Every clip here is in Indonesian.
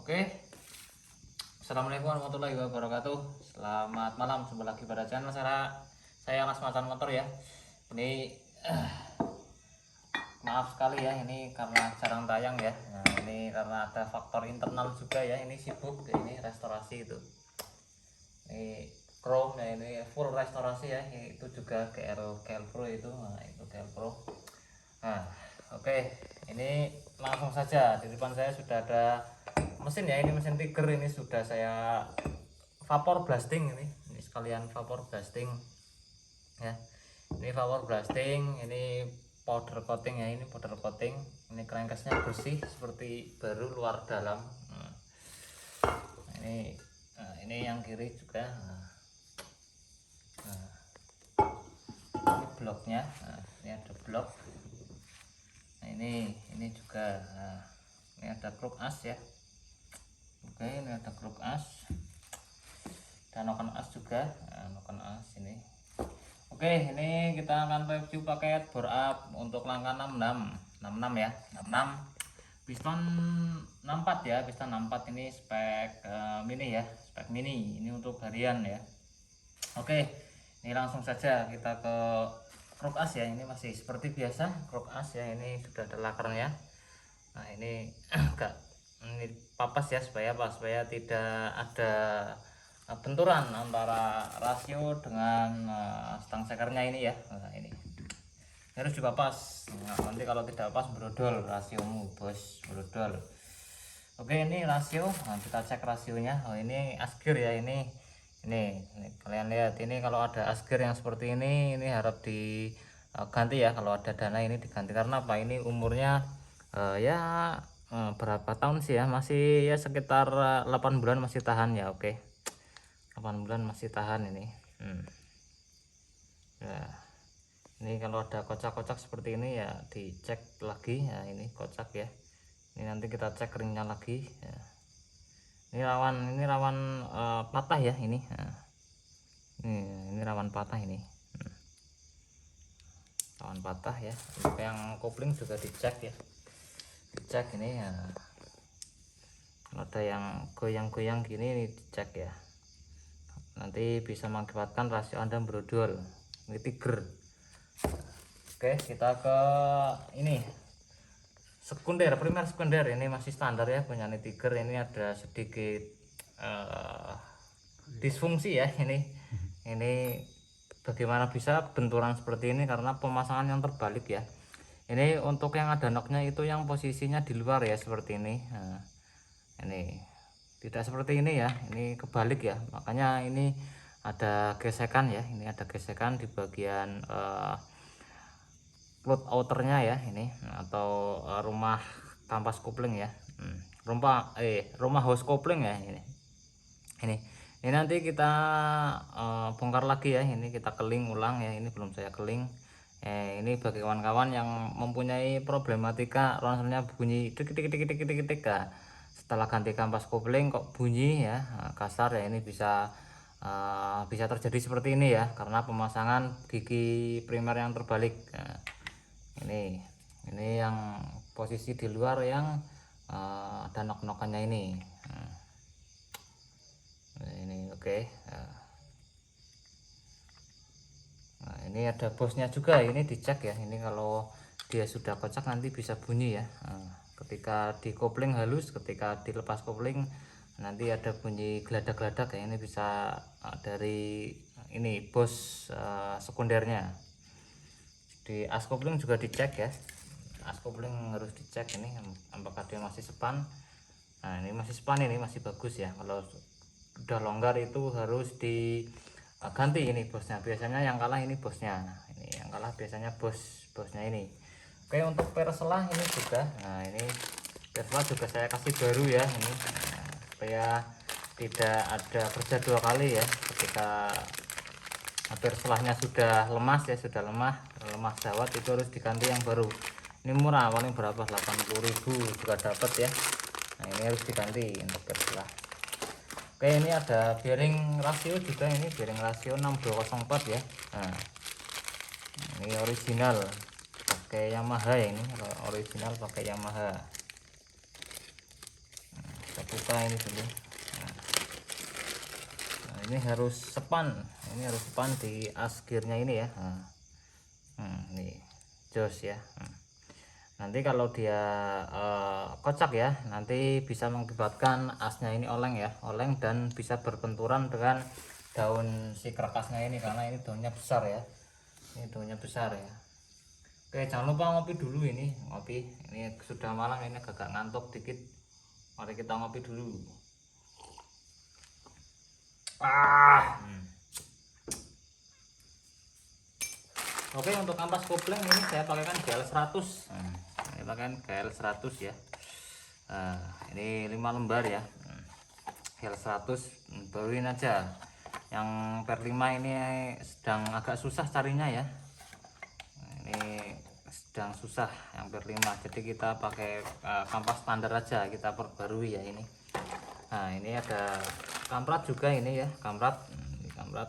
Oke, Assalamualaikum warahmatullahi wabarakatuh. Selamat malam, jumpa lagi pada channel saya Mas Macan Motor ya. Ini maaf sekali ya, ini karena jarang tayang ya. Nah, ini karena ada faktor internal juga ya. Ini sibuk, ini restorasi itu. Ini chrome ya, ini full restorasi ya. Itu juga GL Pro itu, nah itu GL Pro. Nah, oke, ini langsung saja di depan saya sudah ada mesin ya. Ini mesin Tiger, ini sudah saya vapor blasting ini sekalian vapor blasting ya. Ini vapor blasting, ini powder coating ya, ini powder coating. Ini crankcase-nya bersih seperti baru luar dalam. Nah, ini yang kiri juga. Ini bloknya. Nah, ini ada blok. Nah, ini juga. Nah, ini ada kruk as ya. Oke, ini ada kruk as dan noken as juga. Nah, noken as ini. Oke, ini kita akan review paket bore up untuk langkah 66 ya. 66 piston 64 ya, piston 64 ini spek mini ya, spek mini. Ini untuk harian ya. Oke, ini langsung saja kita ke kruk as ya. Ini masih seperti biasa kruk as ya, ini sudah ada lakernya. Nah, ini agak ini papas ya, supaya tidak ada benturan antara rasio dengan stang sekernya ini ya. Nah, ini harus dipapas. Nah, nanti kalau tidak pas brodol rasiomu bos, brodol. Oke, ini rasio. Nah, kita cek rasionya. Oh, ini asgir ya, ini kalian lihat, ini kalau ada asgir yang seperti ini harap diganti ya. Kalau ada dana ini diganti, karena apa, ini umurnya berapa tahun sih ya, masih ya sekitar 8 bulan masih tahan ya. Oke, 8 bulan masih tahan ini. Ya, ini kalau ada kocak-kocak seperti ini ya dicek lagi ya. Ini kocak ya, ini nanti kita cek ringnya lagi ya. Ini rawan patah ya ini. Nah, ini rawan patah ini. Rawan patah ya. Yang kopling juga dicek ya, dicek ini ya. Ada yang goyang-goyang gini, ini dicek ya, nanti bisa mengakibatkan rasio Anda brodol. Ini Tiger. Oke, kita ke ini sekunder, primer sekunder. Ini masih standar ya punya Tiger. Ini ada sedikit disfungsi ya. Ini bagaimana bisa benturan seperti ini, karena pemasangan yang terbalik ya. Ini untuk yang ada noknya itu yang posisinya di luar ya, seperti ini. Nah, ini tidak seperti ini ya, ini kebalik ya, makanya ini ada gesekan ya. Ini ada gesekan di bagian float outernya ya, ini atau rumah kampas kopling ya. Rumah hose kopling ya. Ini nanti kita bongkar lagi ya. Ini kita keling ulang ya, ini belum saya keling. Ini bagi kawan-kawan yang mempunyai problematika ronselnya bunyi tik tik tik tik tik tik. Setelah ganti kampas kopling kok bunyi ya kasar ya, ini bisa terjadi seperti ini ya, karena pemasangan gigi primer yang terbalik. Nah, ini yang posisi di luar yang ada nok-nokannya ini. Ini oke. Nah, ini ada bosnya juga, ini dicek ya. Ini kalau dia sudah kocak nanti bisa bunyi ya. Nah, ketika di kopling halus, ketika dilepas kopling nanti ada bunyi geladak-geladak ya. Ini bisa dari ini bos sekundernya. Di as kopling juga dicek ya. As kopling harus dicek ini apakah dia masih sepan. Nah, ini masih sepan, ini masih bagus ya. Kalau udah longgar itu harus diganti ini bosnya. Biasanya yang kalah ini bosnya. Nah, ini yang kalah biasanya bosnya ini. Oke, untuk per selah ini juga. Nah, ini per selah juga saya kasih baru ya ini. Nah, supaya tidak ada kerja dua kali ya. Ketika per selahnya sudah lemas ya, sudah lemah dawat, itu harus diganti yang baru. Ini murah, paling berapa, 80.000 juga dapat ya. Nah, ini harus diganti untuk per selah. Oke, ini ada bearing rasio juga, ini bearing rasio 6204 ya. Nah, ini original pakai Yamaha ya, ini original pakai Yamaha. Nah, satu buka ini dulu. Nah, ini harus sepan, di as gearnya ini ya. Ini jos ya. Nanti kalau dia kocak ya, nanti bisa mengakibatkan asnya ini oleng ya, oleng dan bisa berbenturan dengan daun si kerekasnya ini, karena ini daunnya besar ya. Ini daunnya besar ya. Oke, jangan lupa ngopi dulu ini, ngopi. Ini sudah malam, ini agak ngantuk dikit. Mari kita ngopi dulu. Oke, untuk ampas kopling ini saya pakaikan GL 100. Ini pakaian GL 100 ya. Ini 5 lembar ya. GL 100 baruin aja. Yang per 5 ini sedang agak susah carinya ya. Ini sedang susah yang per 5. Jadi kita pakai kampas standar aja, kita perbarui ya ini. Nah, ini ada kamprat juga ini ya, kamprat. Ini kamprat.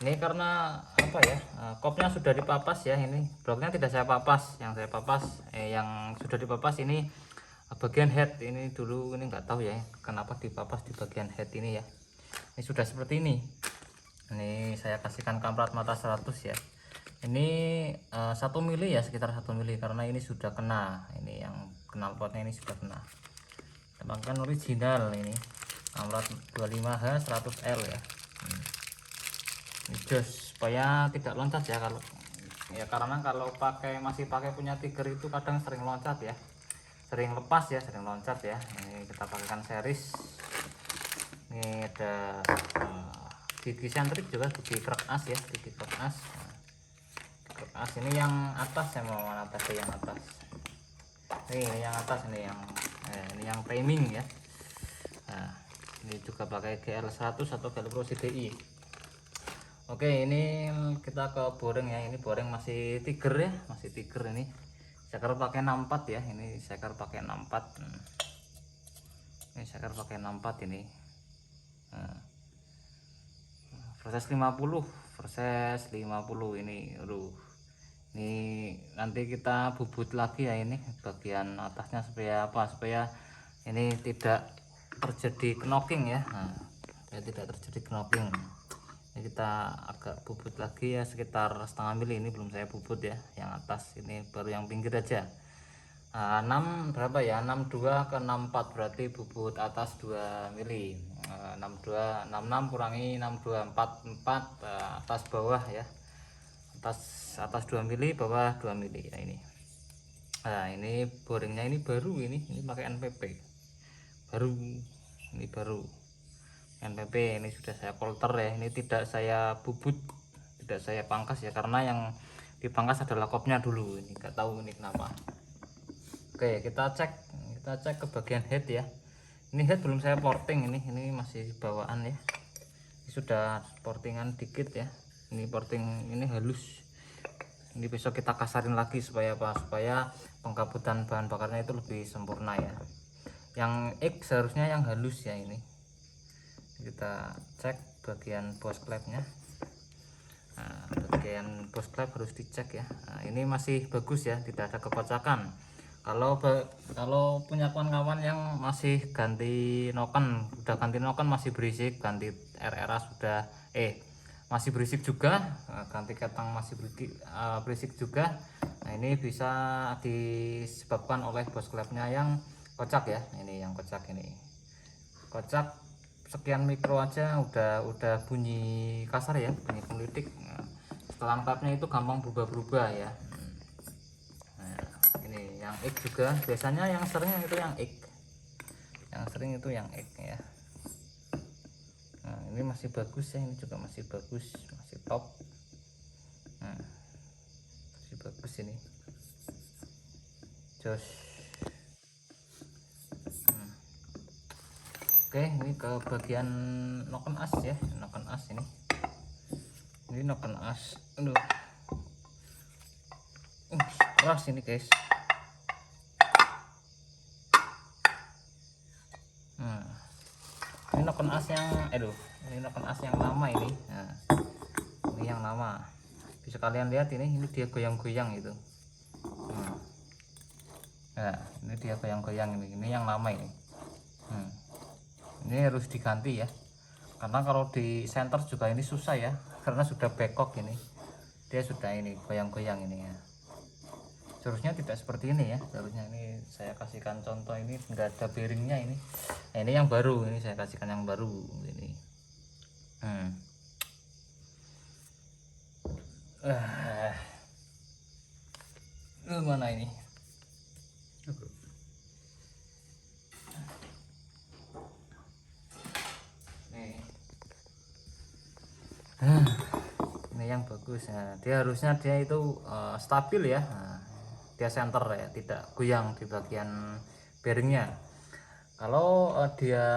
Ini karena apa ya, kopnya sudah dipapas ya, ini bloknya tidak saya papas, yang saya papas yang sudah dipapas ini bagian head ini dulu. Ini nggak tahu ya kenapa dipapas di bagian head ini ya. Ini sudah seperti ini. Ini saya kasihkan kamprat mata 100 ya. Ini 1 mili ya, sekitar 1 mili, karena ini sudah kena, ini yang knalpotnya ini sudah kena. Tambahkan original ini kamprat 25H 100L ya. Jos supaya tidak loncat ya, kalau ya, karena kalau masih pakai punya Tiger itu kadang sering loncat ya, sering lepas ya, sering loncat ya. Ini kita pakaikan series. Ini ada gigi sentrik juga, gigi krek as ya, gigi krek as. Krek as ini yang atas, saya mau mana tadi yang atas. Ini yang atas, ini yang timing ya. Nah, ini juga pakai GL 100 atau GL Pro CDI. Oke, ini kita ke boring ya. Ini boring masih Tiger ya, masih Tiger ini. Seker pakai 64 ya. Ini seker pakai 64. Ini seker pakai 64 ini. Proses 50 ini. Ini nanti kita bubut lagi ya, ini bagian atasnya supaya apa? Supaya ini tidak terjadi knocking ya. Nah, supaya tidak terjadi knocking. Ini kita agak bubut lagi ya, sekitar setengah mili. Ini belum saya bubut ya, yang atas ini baru yang pinggir aja. 6 berapa ya, 62 ke 64 berarti bubut atas 2 mili. 66 kurangi 62 44, atas bawah ya, atas 2 mili, bawah 2 mili ya ini. Nah, ini boringnya ini baru, ini pakai NPP baru, ini baru NPP. Ini sudah saya polter ya, ini tidak saya bubut, tidak saya pangkas ya, karena yang dipangkas adalah kopnya dulu. Ini nggak tahu ini kenapa. Oke, kita cek ke bagian head ya. Ini head belum saya porting, ini masih bawaan ya. Ini sudah portingan dikit ya. Ini porting ini halus. Ini besok kita kasarin lagi supaya apa? Supaya pengkabutan bahan bakarnya itu lebih sempurna ya. Yang X seharusnya yang halus ya ini. Kita cek bagian bos klepnya. Nah, bagian bos klep harus dicek ya. Nah, ini masih bagus ya, tidak ada kekocakan. Kalau punya kawan-kawan yang masih ganti noken, udah ganti noken masih berisik, ganti RRA sudah masih berisik juga, ganti ketang masih berisik juga. Nah, ini bisa disebabkan oleh bos klepnya yang kocak ya. Ini yang kocak, ini kocak sekian mikro aja udah bunyi kasar ya, bunyi pelitik. Nah, setelah klepnya itu gampang berubah-berubah ya. Ini yang X juga, biasanya yang sering itu yang X, ya. Nah, ini masih bagus ya, ini juga masih bagus, masih top. Nah, masih bagus ini, jos. Oke, ini ke bagian noken as ya, noken as ini noken as. Aduh, keras ini guys. Ini noken as yang ini noken as yang lama ini. Nah, ini yang lama, bisa kalian lihat ini dia goyang-goyang itu. Nah, ini dia goyang-goyang, ini yang lama ini. Ini harus diganti ya, karena kalau di center juga ini susah ya, karena sudah bengkok ini, dia sudah ini goyang-goyang ini ya. Seharusnya tidak seperti ini ya, seharusnya ini saya kasihkan contoh, ini enggak ada bearingnya ini. Nah, ini yang baru, ini saya kasihkan yang baru ini. Mana ini? Ini yang bagus ya, dia harusnya dia itu stabil ya. Dia center ya, tidak goyang di bagian bearingnya. Kalau dia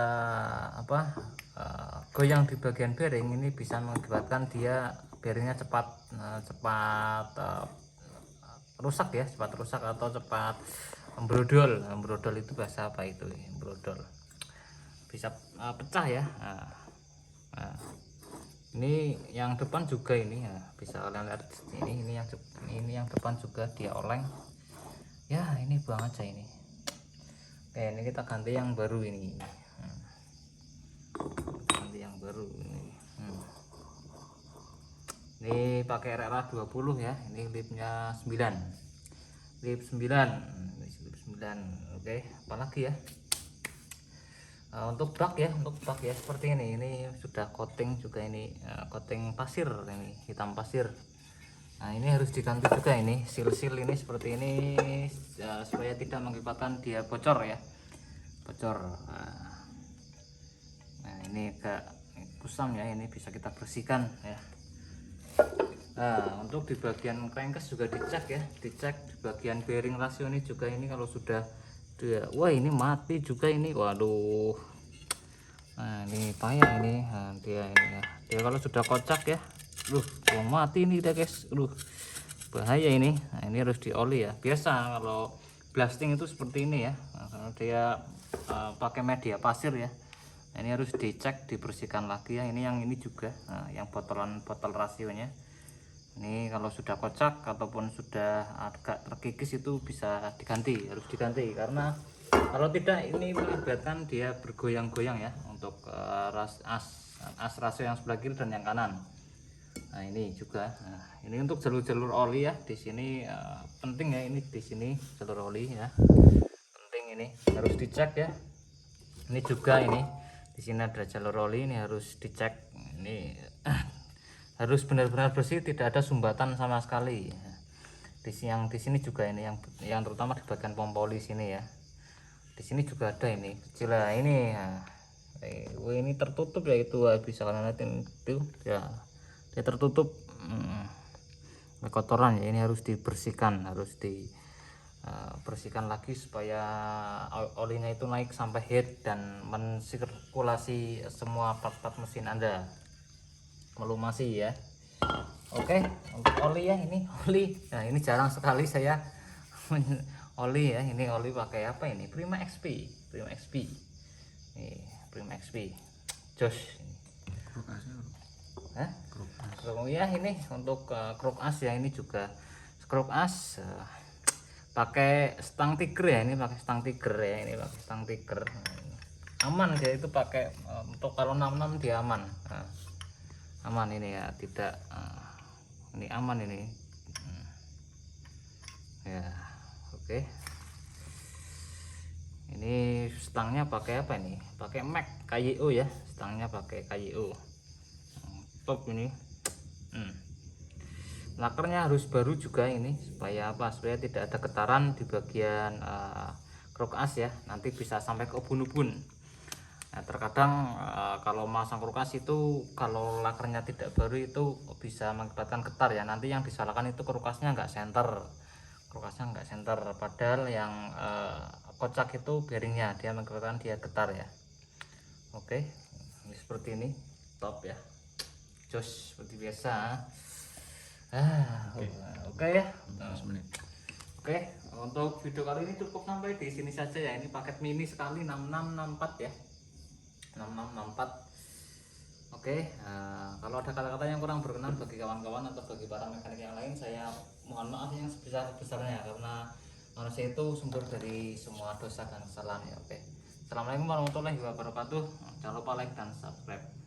goyang di bagian bearing, ini bisa mengakibatkan dia bearingnya cepat rusak ya, cepat rusak atau cepat membrodol. Membrodol itu bahasa apa itu? Membrodol, bisa pecah ya. Ini yang depan juga ini ya, bisa kalian lihat ini yang depan juga dia oleng ya. Ini buang aja ini. Oke, ini kita ganti yang baru ini. Ganti yang baru ini. Ini pakai RRA 20 ya. Ini lipnya 9. Lip 9. Lip 9. Oke, apalagi ya? Untuk bak ya, seperti ini sudah coating juga ini, coating pasir ini, hitam pasir. Nah, ini harus diganti juga ini seal ini seperti ini ya, supaya tidak mengakibatkan dia bocor ya, bocor. Nah, ini agak kusam ya, ini bisa kita bersihkan ya. Nah, untuk di bagian crankcase juga dicek ya, dicek di bagian bearing rasio ini juga, ini kalau sudah dia, wah ini mati juga ini, waduh. Nah, ini payah ini. Nah, dia ini ya, dia kalau sudah kocak ya, mati ini dia guys, bahaya ini. Nah, ini harus dioli ya. Biasa kalau blasting itu seperti ini ya. Nah, kalau dia pakai media pasir ya, nah, ini harus dicek, dibersihkan lagi ya. Ini yang ini juga, nah, yang botol rasionya. Ini kalau sudah kocak ataupun sudah agak terkikis itu bisa diganti, harus diganti, karena kalau tidak ini mengakibatkan dia bergoyang-goyang ya untuk as rasio yang sebelah kiri dan yang kanan. Nah, ini juga. Nah, ini untuk jalur-jalur oli ya. Di sini penting ya, ini di sini jalur oli ya. Penting, ini harus dicek ya. Ini juga ini. Di sini ada jalur oli, ini harus dicek. Ini harus benar-benar bersih, tidak ada sumbatan sama sekali. Di sini juga ini yang terutama di bagian pompa oli sini ya. Di sini juga ada ini kecil lah ini. Nah, ini tertutup ya, itu bisa kalian lihat itu ya, dia tertutup kotoran ya. Ini harus dibersihkan, harus dibersihkan lagi supaya olinya itu naik sampai head dan mensirkulasi semua part-part mesin Anda, melumasi ya. Oke, untuk oli ya, ini oli. Nah, ini jarang sekali saya oli ya. Ini oli pakai apa ini? Prima XP. Nih, Prima XP. Jos. Ya, ini untuk krok as ya, ini juga krok as pakai stang tiger ya, ini pakai stang tiger ya, ini pakai stang tiger. Aman dia itu pakai untuk kalau 66 dia aman. Nah, aman ini ya, tidak ini aman ini ya. Oke, ini stangnya pakai apa ini? Pakai Mac KYO ya, stangnya pakai KYO. Top ini. Lakernya harus baru juga ini, supaya apa? Supaya tidak ada getaran di bagian krok as ya, nanti bisa sampai ke ubun-ubun. Nah, terkadang kalau masang krok as itu kalau lakernya tidak baru itu bisa mengakibatkan getar ya. Nanti yang disalahkan itu krok asnya nggak center, padahal yang kocak itu bearingnya, dia mengakibatkan dia getar ya. Oke, ini seperti ini, top ya, jos seperti biasa. Oke ya. Oke, untuk video kali ini cukup sampai di sini saja ya. Ini paket mini sekali 6664 ya. 6664. Oke, kalau ada kata-kata yang kurang berkenan bagi kawan-kawan atau bagi para mekanik yang lain, saya mohon maaf yang sebesar-besarnya, karena manusia itu sumber dari semua dosa dan kesalahan ya. Oke, Assalamualaikum warahmatullahi wabarakatuh. Jangan lupa like dan subscribe.